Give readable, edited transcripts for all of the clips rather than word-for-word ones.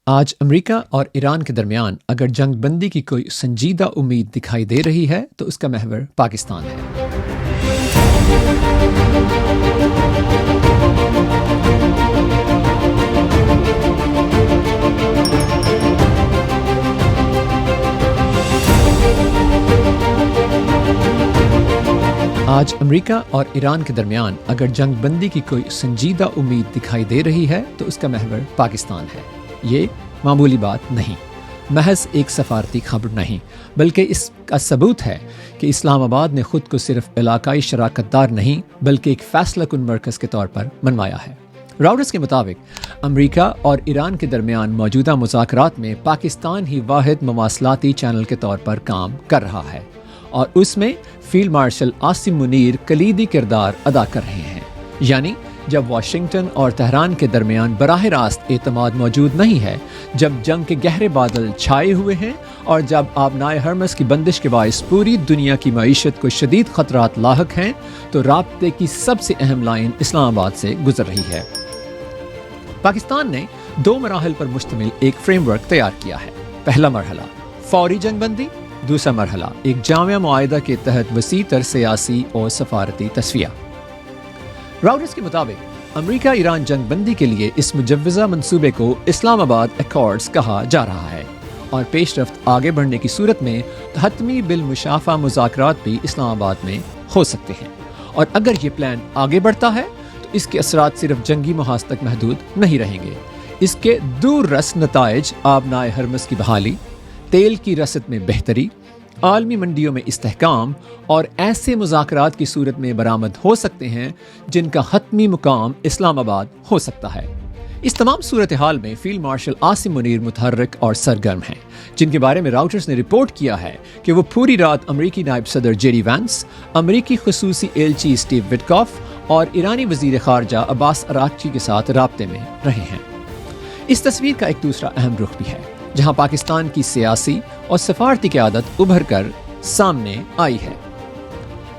آج امریکہ اور ایران کے درمیان اگر جنگ بندی کی کوئی سنجیدہ امید دکھائی دے رہی ہے تو اس کا محور پاکستان ہے۔ آج امریکہ اور ایران کے درمیان اگر جنگ بندی کی کوئی سنجیدہ امید دکھائی دے رہی ہے تو اس کا محور پاکستان ہے۔ یہ معمولی بات نہیں، محض ایک سفارتی خبر نہیں، بلکہ اس کا ثبوت ہے کہ اسلام آباد نے خود کو صرف علاقائی شراکت دار نہیں بلکہ ایک فیصلہ کن مرکز کے طور پر منوایا ہے۔ راؤٹرز کے مطابق امریکہ اور ایران کے درمیان موجودہ مذاکرات میں پاکستان ہی واحد مواصلاتی چینل کے طور پر کام کر رہا ہے اور اس میں فیلڈ مارشل عاصم منیر کلیدی کردار ادا کر رہے ہیں۔ یعنی جب واشنگٹن اور تہران کے درمیان براہ راست اعتماد موجود نہیں ہے، جب جنگ کے گہرے بادل چھائے ہوئے ہیں اور جب آبنائے ہرمز کی بندش کے باعث پوری دنیا کی معیشت کو شدید خطرات لاحق ہیں، تو رابطے کی سب سے اہم لائن اسلام آباد سے گزر رہی ہے۔ پاکستان نے 2 مراحل پر مشتمل ایک فریم ورک تیار کیا ہے۔ پہلا مرحلہ فوری جنگ بندی، دوسرا مرحلہ ایک جامع معاہدہ کے تحت وسیع تر سیاسی اور سفارتی تصفیہ۔ راؤٹرز کے مطابق امریکہ ایران جنگ بندی کے لیے اس مجوزہ منصوبے کو اسلام آباد ایکارڈز کہا جا رہا ہے اور پیش رفت آگے بڑھنے کی صورت میں حتمی بالمشافہ مذاکرات بھی اسلام آباد میں ہو سکتے ہیں، اور اگر یہ پلان آگے بڑھتا ہے تو اس کے اثرات صرف جنگی محاذ تک محدود نہیں رہیں گے۔ اس کے دور رس نتائج آبنائے ہرمز کی بحالی، تیل کی رسد میں بہتری، عالمی منڈیوں میں استحکام اور ایسے مذاکرات کی صورت میں برآمد ہو سکتے ہیں جن کا حتمی مقام اسلام آباد ہو سکتا ہے۔ اس تمام صورتحال میں فیلڈ مارشل عاصم منیر متحرک اور سرگرم ہیں، جن کے بارے میں راؤٹرز نے رپورٹ کیا ہے کہ وہ پوری رات امریکی نائب صدر جے ڈی وینس، امریکی خصوصی ایلچی اسٹیو وٹکاف اور ایرانی وزیر خارجہ عباس اراغچی کے ساتھ رابطے میں رہے ہیں۔ اس تصویر کا ایک دوسرا اہم رخ بھی ہے، جہاں پاکستان کی سیاسی اور سفارتی قیادت ابھر کر سامنے آئی ہے۔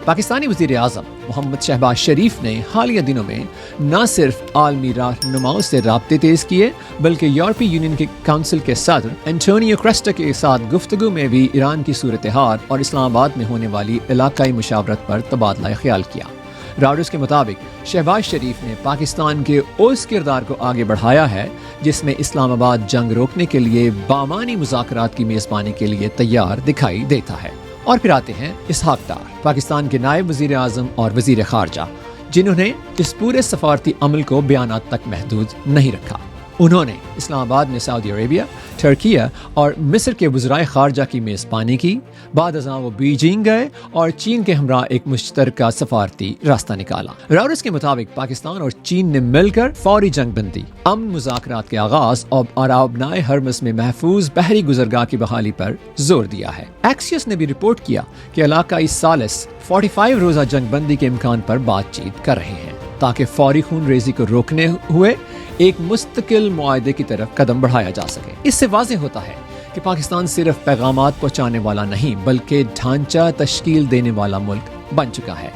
پاکستانی وزیر اعظم محمد شہباز شریف نے حالیہ دنوں میں نہ صرف عالمی رہنماؤں سے رابطے تیز کیے بلکہ یورپی یونین کے کونسل کے صدر اینٹونیو کوسٹا کے ساتھ گفتگو میں بھی ایران کی صورتحال اور اسلام آباد میں ہونے والی علاقائی مشاورت پر تبادلہ خیال کیا۔ راؤٹرز کے مطابق شہباز شریف نے پاکستان کے اس کردار کو آگے بڑھایا ہے جس میں اسلام آباد جنگ روکنے کے لیے بامعنی مذاکرات کی میزبانی کے لیے تیار دکھائی دیتا ہے۔ اور پھر آتے ہیں اسحاق ڈار، پاکستان کے نائب وزیر اعظم اور وزیر خارجہ، جنہوں نے اس پورے سفارتی عمل کو بیانات تک محدود نہیں رکھا۔ انہوں نے اسلام آباد میں سعودی عربیہ، ترکیہ اور مصر کے وزرائے خارجہ کی میزبانی کی۔ بعد ازاں وہ بیجنگ گئے اور چین کے ہمراہ ایک مشترکہ سفارتی راستہ نکالا۔ راؤٹرز کے مطابق پاکستان اور چین نے مل کر فوری جنگ بندی، امن مذاکرات کے آغاز اور آبنائے ہرمز میں محفوظ بحری گزرگاہ کی بحالی پر زور دیا ہے۔ ایکسیوس نے بھی رپورٹ کیا کہ علاقائی ثالث 45 روزہ جنگ بندی کے امکان پر بات چیت کر رہے ہیں تاکہ فوری خون ریزی کو روکنے ہوئے ایک مستقل معاہدے کی طرف قدم بڑھایا جا سکے۔ اس سے واضح ہوتا ہے کہ پاکستان صرف پیغامات پہنچانے والا نہیں بلکہ ڈھانچہ تشکیل دینے والا ملک بن چکا ہے،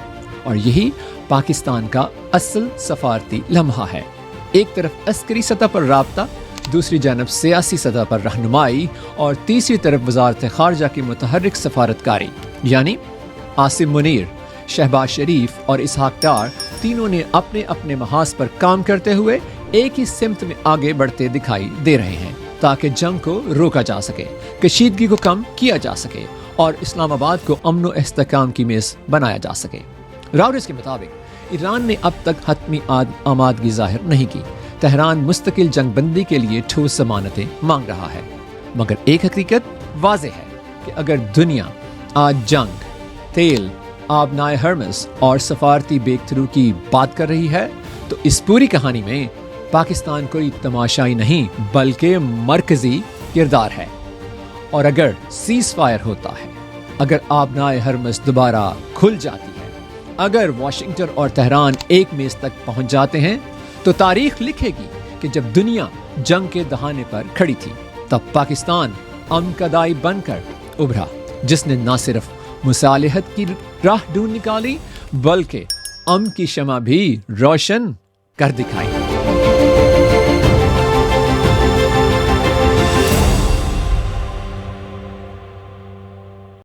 اور یہی پاکستان کا اصل سفارتی لمحہ ہے۔ ایک طرف عسکری سطح پر رابطہ، دوسری جانب سیاسی سطح پر رہنمائی اور تیسری طرف وزارت خارجہ کی متحرک سفارتکاری، یعنی عاصم منیر، شہباز شریف اور اسحاق ڈار تینوں نے اپنے اپنے محاذ پر کام کرتے ہوئے ایک ہی سمت میں آگے بڑھتے دکھائی دے رہے ہیں تاکہ جنگ کو روکا جا سکے، کشیدگی کو کم کیا جا سکے اور اسلام آباد کو امن و استحکام کی میز بنایا جا سکے۔ راؤٹرز کے مطابق ایران نے اب تک حتمی آمادگی ظاہر نہیں کی۔ تہران مستقل جنگ بندی کے لیے ٹھوس ضمانتیں مانگ رہا ہے، مگر ایک حقیقت واضح ہے کہ اگر دنیا آج جنگ، تیل، آبنائے ہرمز اور سفارتی بیک تھرو کی بات کر رہی ہے تو اس پوری کہانی میں پاکستان کوئی تماشائی نہیں بلکہ مرکزی کردار ہے۔ اور اگر سیز فائر ہوتا ہے، اگر آبنائے ہرمز دوبارہ کھل جاتی ہے، اگر واشنگٹن اور تہران ایک میز تک پہنچ جاتے ہیں تو تاریخ لکھے گی کہ جب دنیا جنگ کے دہانے پر کھڑی تھی تب پاکستان امن کا دائی بن کر ابھرا، جس نے نہ صرف مصالحت کی راہ ڈھونڈ نکالی بلکہ امن کی شمع بھی روشن کر دکھائی۔